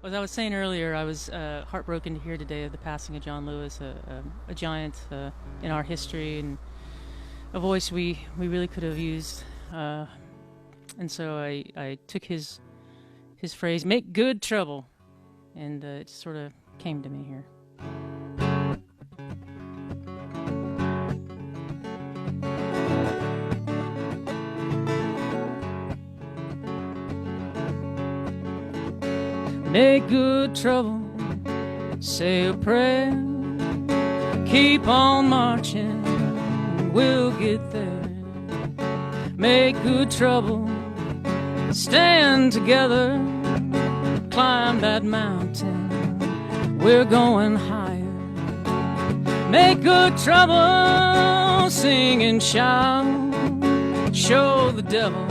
As I was saying earlier, I was heartbroken to hear today of the passing of John Lewis, a giant in our history and a voice we really could have used. And so I took his phrase, "Make good trouble," and it just sort of came to me here. Make good trouble, say a prayer, keep on marching, we'll get there. Make good trouble, stand together, climb that mountain, we're going higher. Make good trouble, sing and shout, show the devil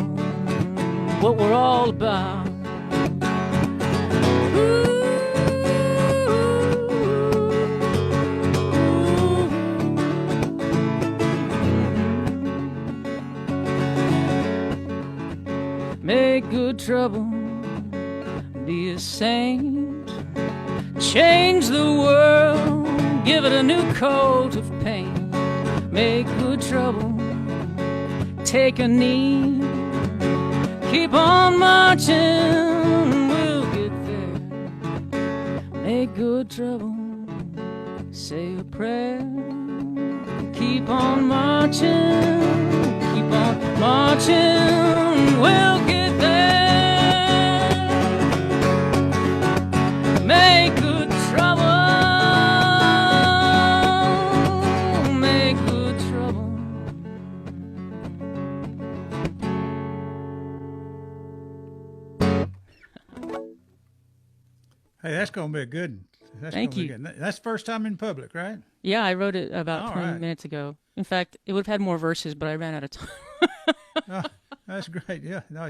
what we're all about. Make good trouble, be a saint, change the world, give it a new coat of paint. Make good trouble, take a knee, keep on marching, we'll get there. Make good trouble, say a prayer, keep on marching, keep on marching, we'll get there. Make good trouble, make good trouble. Hey, that's going to be a good one. Thank you. Good. That's first time in public, right? Yeah, I wrote it about All 20 right. minutes ago. In fact, it would have had more verses, but I ran out of time. Oh, that's great. Yeah, no,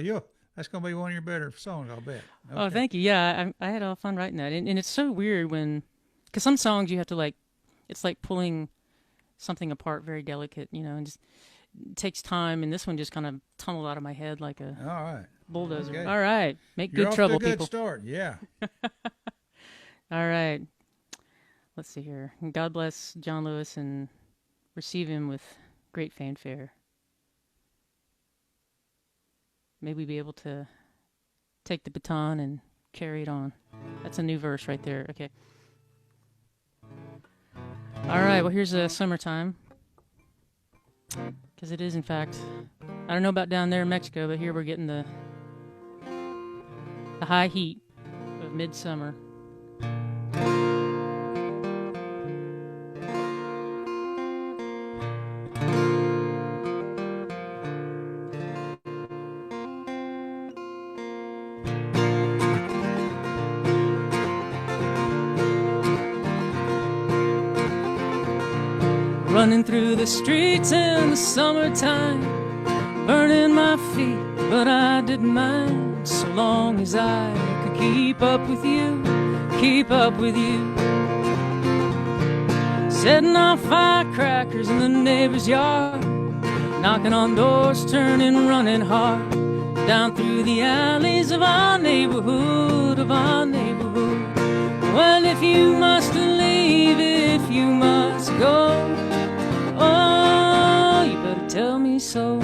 that's going to be one of your better songs, I'll bet. Oh, Okay. thank you. Yeah, I had all fun writing that. And it's so weird because some songs you have to it's like pulling something apart very delicate, and just it takes time. And this one just kind of tunneled out of my head like a All right. bulldozer. Okay. All right. Make You're good off trouble, to a good people. start, yeah. All right. Let's see here. God bless John Lewis and receive him with great fanfare. May we be able to take the baton and carry it on. That's a new verse right there. Okay. All right. Well, here's summertime. Because it is, in fact, I don't know about down there in Mexico, but here we're getting the high heat of midsummer. Running through the streets in the summertime, burning my feet, but I didn't mind, so long as I could keep up with you, keep up with you. Setting off firecrackers in the neighbor's yard, knocking on doors, turning, running hard, down through the alleys of our neighborhood, of our neighborhood. Well, if you must leave, if you must go, oh, you better tell me so.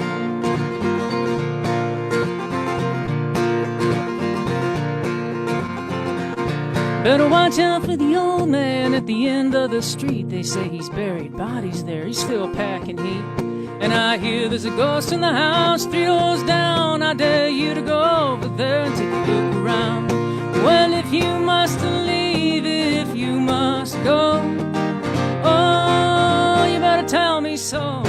Better watch out for the old man at the end of the street. They say he's buried bodies there, he's still packing heat. And I hear there's a ghost in the house 3 doors down. I dare you to go over there and take a look around. Well, if you must leave, if you must go, oh, you better tell me so.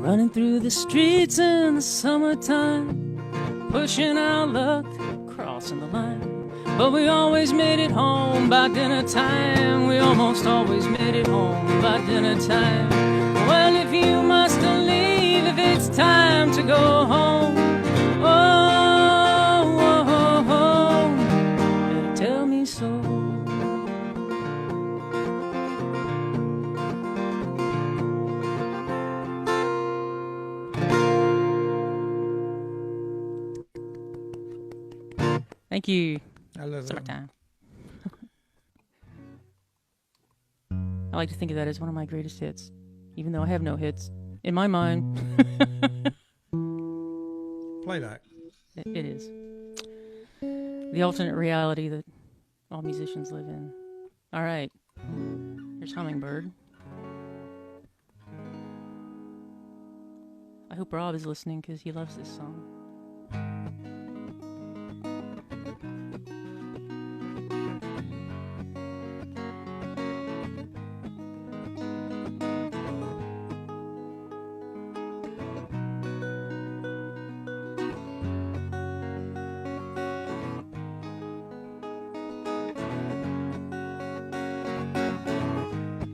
Running through the streets in the summertime, pushing our luck, crossing the line. But we always made it home by dinner time. We almost always made it home by dinner time. Well, if you must leave, if to go home. Oh, oh, oh, oh, better tell me so. Thank you. I love it. Summertime. I like to think of that as one of my greatest hits, even though I have no hits in my mind. Playback. It is the alternate reality that all musicians live in. All right, here's Hummingbird. I hope Rob is listening because he loves this song.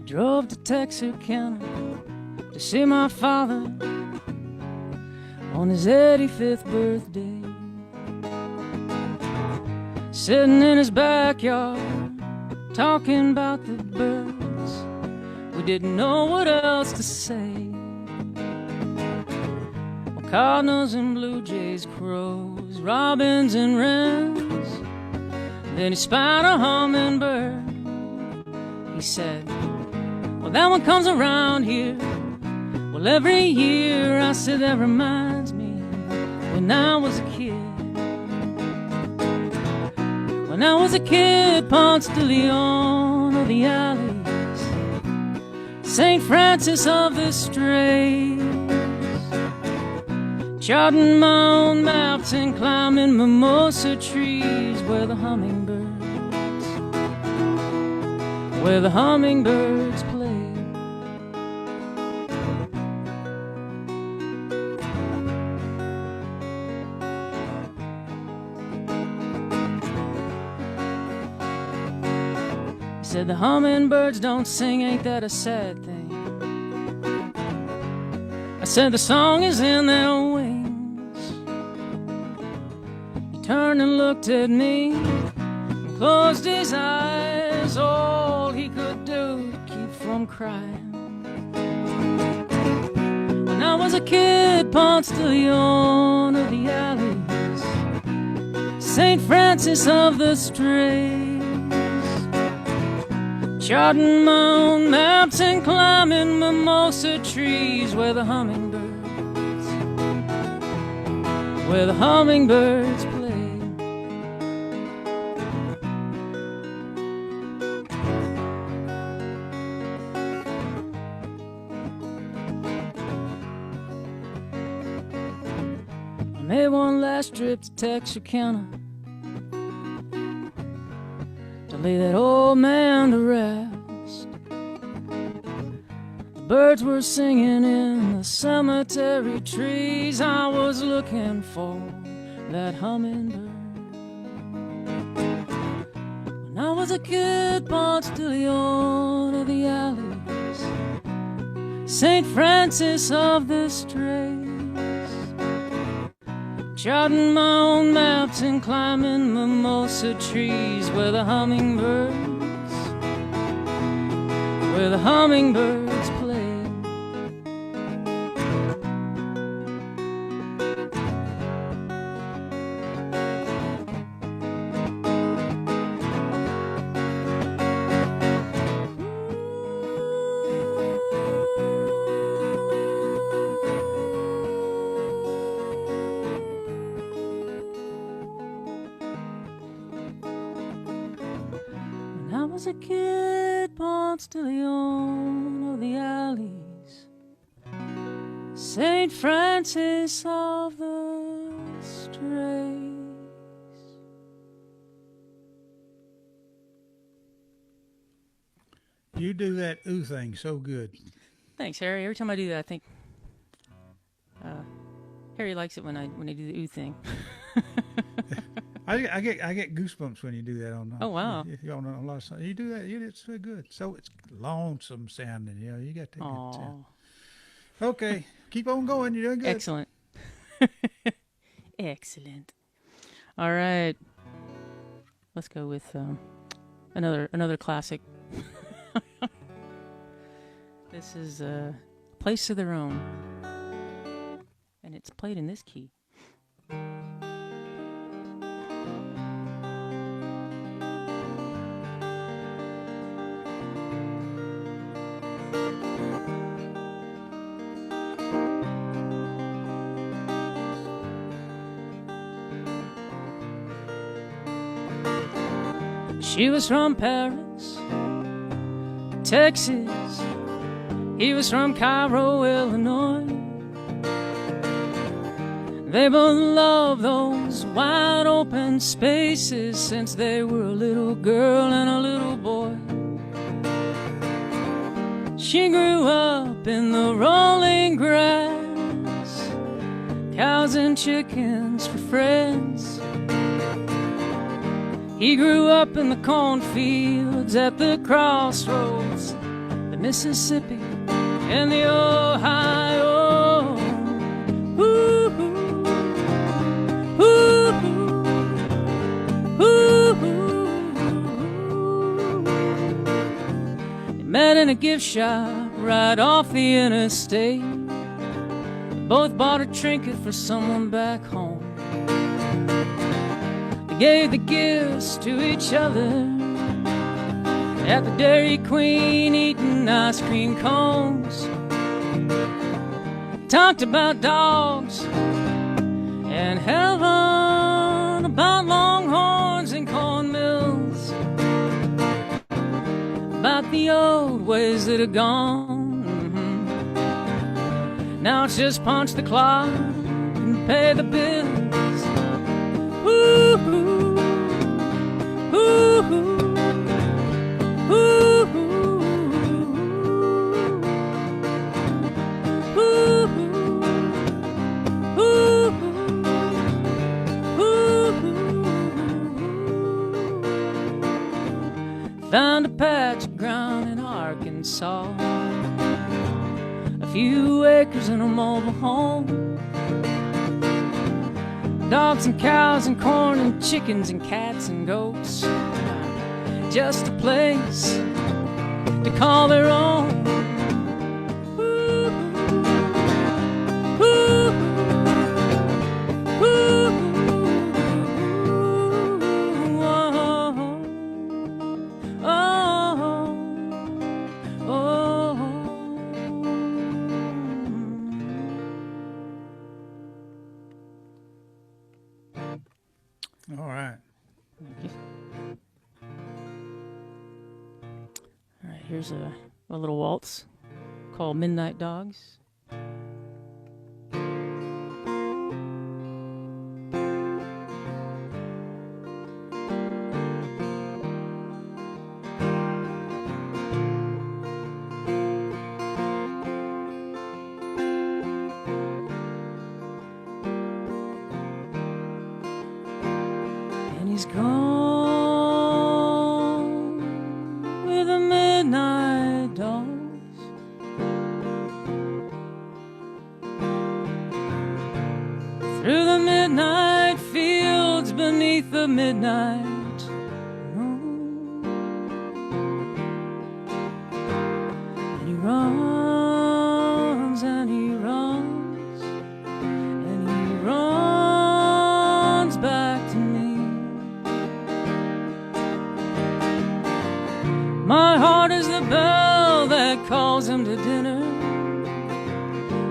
Drove to Texarkana to see my father on his 85th birthday. Sitting in his backyard, talking about the birds. We didn't know what else to say. Well, cardinals and blue jays, crows, robins and wrens. Then he spied a hummingbird. He said, well, that one comes around here. Well, every year. I said, that reminds me when I was a kid. When I was a kid, Ponce de Leon of the alleys, St. Francis of the Straits, charting my own maps and climbing mimosa trees where the hummingbirds play. He said the hummingbirds don't sing, ain't that a sad thing? I said the song is in their wings. He turned and looked at me and closed his eyes. All he could do to keep from crying. When I was a kid, Ponce de Leon of the alleys, St. Francis of the Straits, charting my own maps and climbing mimosa trees where the hummingbirds play. I made one last trip to Texarkana to lay that old man to rest. The birds were singing in the cemetery trees. I was looking for that hummingbird. When I was a kid, Ponce de Leon of the alleys, St. Francis of the Straits, charting my own maps and climbing mimosa trees where the hummingbirds play. When I was a kid, Ponce de Leon of the alleys, St. Francis of the Straits. You do that ooh thing so good. Thanks, Harry. Every time I do that, I think Harry likes it when I do the ooh thing. I get goosebumps when you do that on. Oh, wow. On a lot of songs. You do that. It's so good. So it's lonesome sounding. You got to get that. Aww. Okay, keep on going. You're doing good. Excellent. Excellent. All right. Let's go with another classic. This is Place of Their Own. And it's played in this key. She was from Paris, Texas. He was from Cairo, Illinois. They both loved those wide open spaces since they were a little girl and a little boy. She grew up in the rolling grass, cows and chickens for friends. He grew up in the cornfields at the crossroads, the Mississippi and the Ohio. Ooh, ooh, ooh, ooh. They met in a gift shop right off the interstate. They both bought a trinket for someone back home. Gave the gifts to each other at the Dairy Queen, eating ice cream cones. Talked about dogs and heaven, about longhorns and cornmills, about the old ways that are gone. Now it's just punch the clock and pay the bills. Ooh, ooh, ooh, ooh, ooh, ooh. Found a patch of ground in Arkansas, a few acres and a mobile home. Dogs and cows and corn and chickens and cats and goats. Just a place to call their own. Ooh, ooh, ooh, oh, oh, oh. All right. All right, here's a little waltz called Midnight Dogs. He's gone with the midnight dogs, through the midnight fields beneath the midnight moon. And he runs and he runs and he runs back to me. My heart is the bell that calls him to dinner,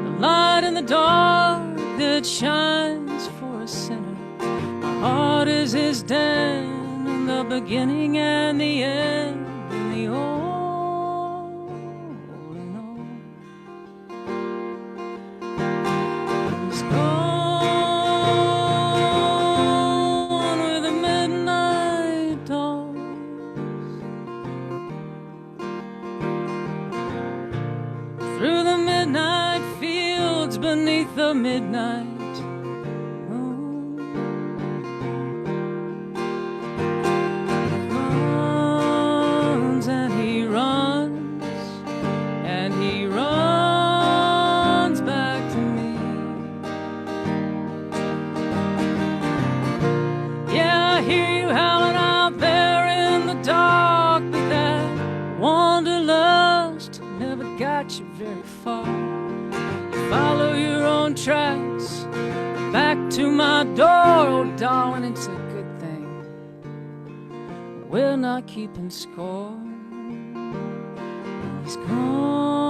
the light in the dark that shines for a sinner. My heart is his den, and the beginning and the end, and the all in all. He's gone with the midnight dawn, through the midnight fields beneath the midnight moon. He runs and he runs back to me. tracks back to my door. Oh, darling, it's a good thing we're not keeping score. He's gone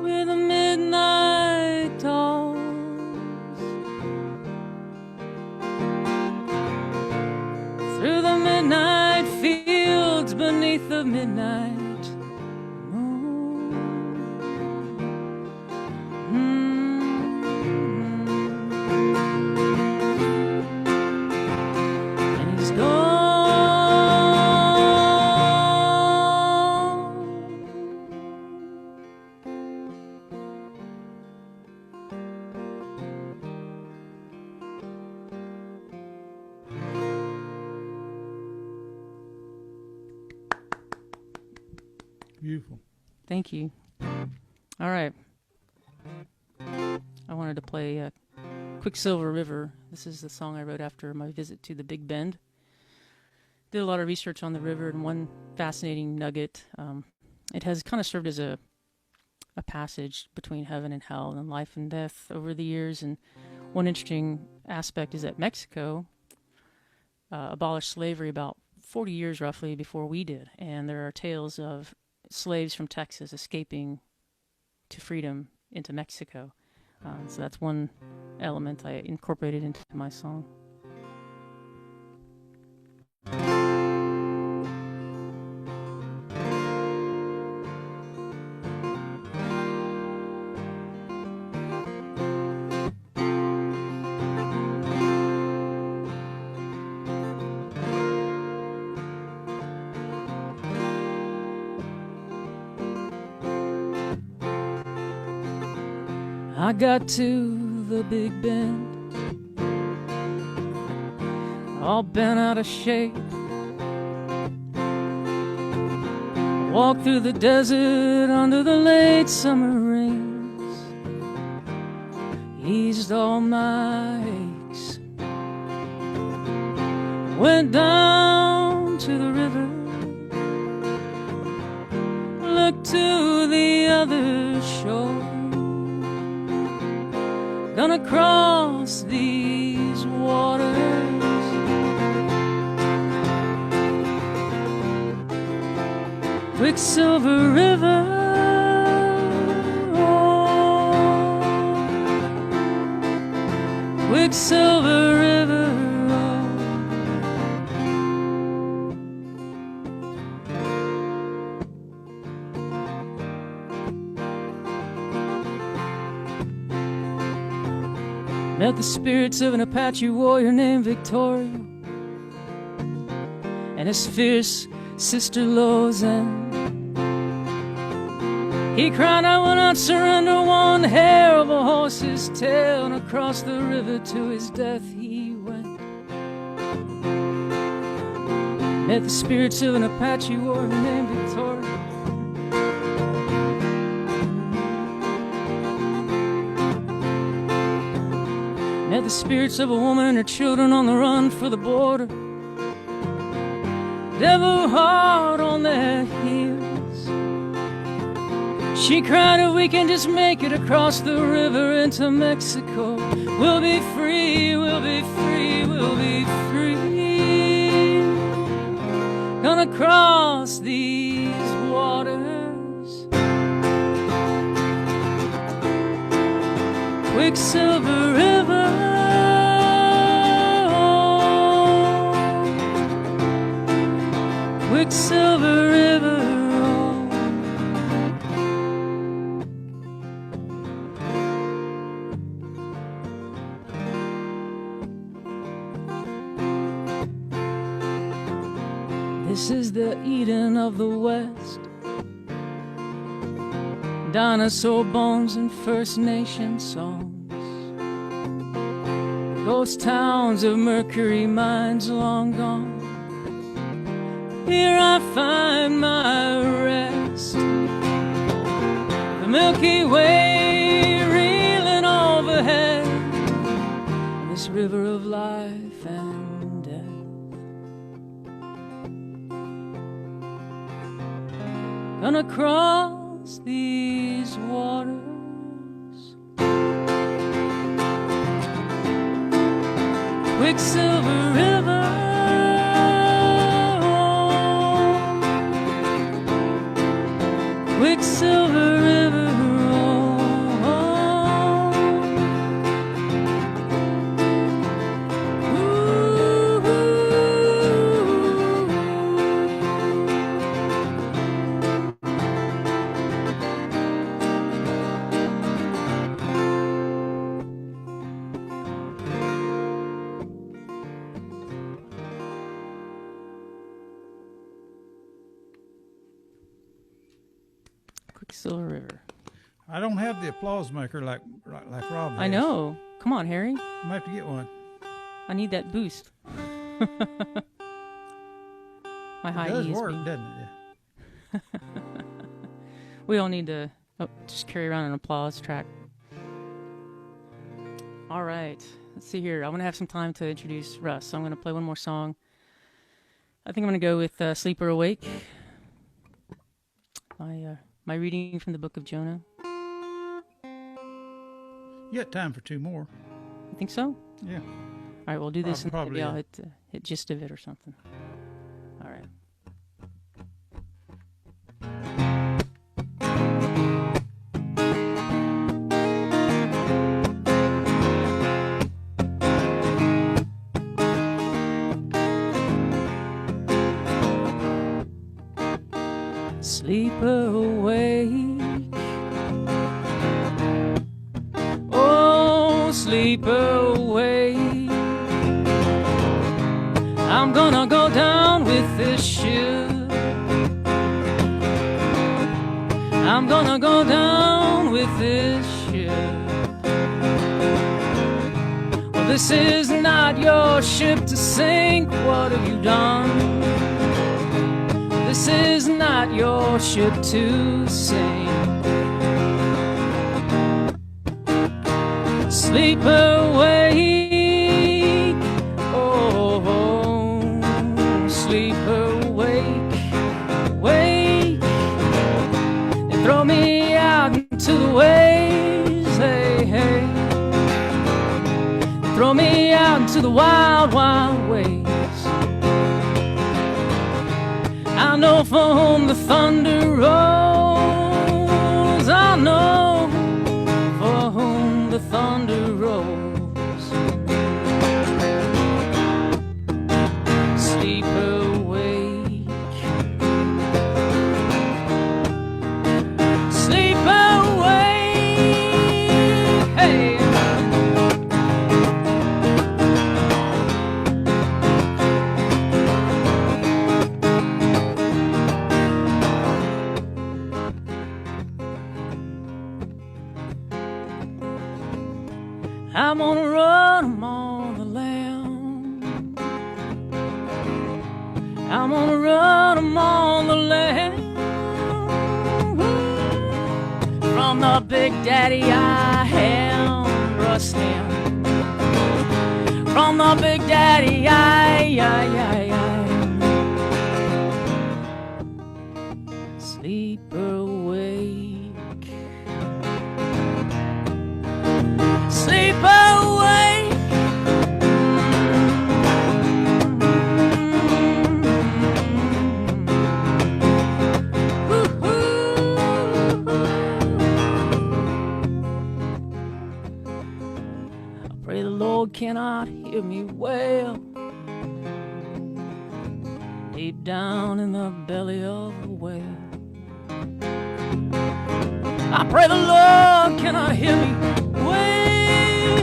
with the midnight dawns, through the midnight fields beneath the midnight moon. And he's gone. Beautiful. Thank you. All right. I wanted to play Quicksilver River. This is the song I wrote after my visit to the Big Bend. Did a lot of research on the river, and one fascinating nugget. It has kind of served as a passage between heaven and hell and life and death over the years. And one interesting aspect is that Mexico abolished slavery about 40 years roughly before we did. And there are tales of slaves from Texas escaping to freedom into Mexico. So that's one element I incorporated into my song. I got to the Big Bend, all bent out of shape. Walked through the desert under the late summer rains, eased all my aches. Went down to the river, looked to the other shore. Gonna cross these waters, Quicksilver River. Oh, Quicksilver River. Met the spirits of an Apache warrior named Victoria and his fierce sister Lozanne. He cried, I will not surrender one hair of a horse's tail, and across the river to his death he went. Met the spirits of an Apache warrior named Victoria. Met the spirits of a woman and her children on the run for the border. Devil hard on their heels. She cried, if we can just make it across the river into Mexico, we'll be free, we'll be free, we'll be free. Gonna cross these waters, Quicksilver River. Quicksilver River. This is the Eden of the West. Dinosaur bones and First Nation songs. Ghost towns of mercury mines long gone. Here I find my rest. The Milky Way reeling overhead. This river of life and death. Gonna cross these waters, Quicksilver River. Quicksilver River. Quicksilver River. I don't have the applause maker like Rob has. I know. Come on, Harry. I might have to get one. I need that boost. My high It does E's work, being- doesn't it? Yeah. We don't need to just carry around an applause track. All right. Let's see here. I'm going to have some time to introduce Russ. So I'm going to play one more song. I think I'm going to go with Sleep or Awake. My reading from the book of Jonah. You got time for two more. You think so? Yeah. All right, we'll do this and Probably, maybe I'll yeah. hit gist of it or something. All right. Sleep awake. Oh, sleep awake. I'm gonna go down with this ship. I'm gonna go down with this ship. Well, this is not your ship to sink. What have you done? This is not your ship to sink. Sleep awake. Oh, sleep awake. Wake and throw me out into the waves. Hey, hey. Throw me out into the wild, wild waves. I know for whom the thunder rolls. I know for whom the thunder rolls. Sleep awake. Sleep awake. Hey. I'm gonna run 'em on the land. I'm gonna run 'em on the land. From the big daddy I am rusting. From the big daddy I sleep awake. Sleep awake. I pray the Lord cannot hear me wail deep down in the belly of the whale. I pray the Lord cannot hear me wail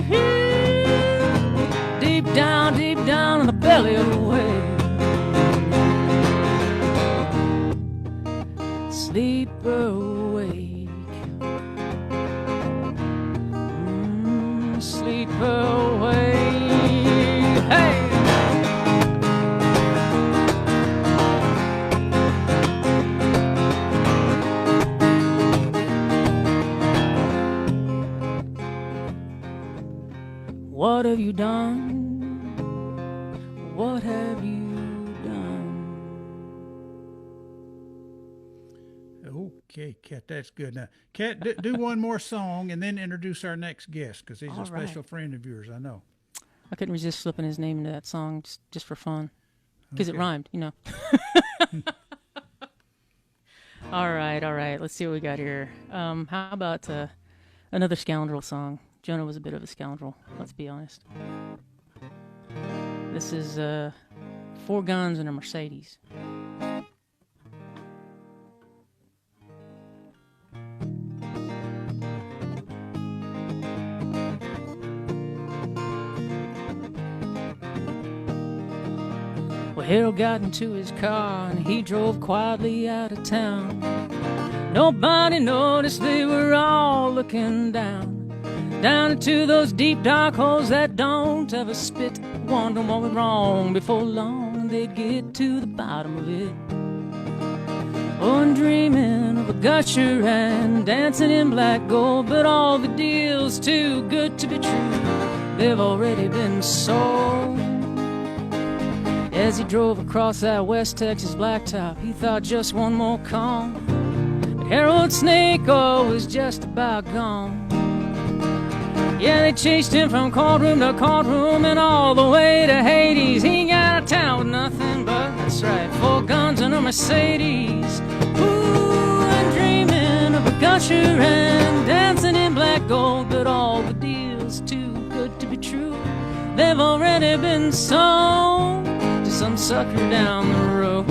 deep down in the belly of the whale. Sleep awake. Sleep awake. Hey. What have you done? What have you done? Okay, Kat, that's good. Now, Kat, do one more song and then introduce our next guest because he's All a special right. friend of yours, I know. I couldn't resist slipping his name into that song just for fun. Because it rhymed, you know. All right. Let's see what we got here. How about another scoundrel song? Jonah was a bit of a scoundrel, let's be honest. This is 4 Guns and a Mercedes. Well, Harold got into his car and he drove quietly out of town. Nobody noticed, they were all looking down into those deep dark holes that don't ever spit. Wondering what went wrong. Before long they'd get to the bottom of it. Oh, and dreaming of a gusher and dancing in black gold, but all the deals too good to be true, they've already been sold. As he drove across that West Texas blacktop, he thought just one more call, but Harold Snake Oil was just about gone. Yeah, they chased him from courtroom to courtroom and all the way to Hades. He got out of town with nothing but, that's right, 4 guns and a Mercedes. Ooh, and dreaming of a gusher and dancing in black gold, but all the deals too good to be true, they've already been sold to some sucker down the road.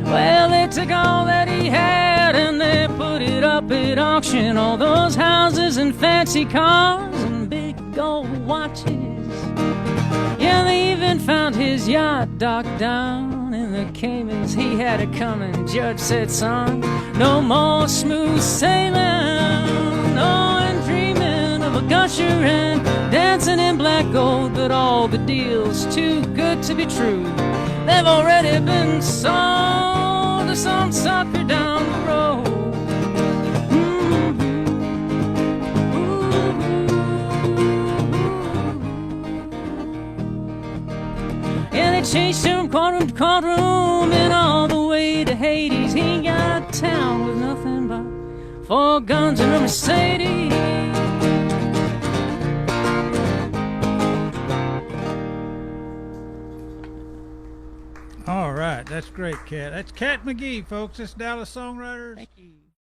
Well, they took all that he had and they put it up at auction. All those houses and fancy cars and big gold watches. Yeah, they even found his yacht docked down in the Caymans. He had it coming. Judge said, son, no more smooth sailing. No, and dreaming of a gusher and dancing in black gold, but all the deals too good to be true, they've already been sold to some sucker down the road. Yeah, they chased him from courtroom to courtroom and all the way to Hades. He got out of town with nothing but 4 guns and a Mercedes. All right, that's great, Cat. That's Cat McGee, folks. That's Dallas songwriter. Thank you.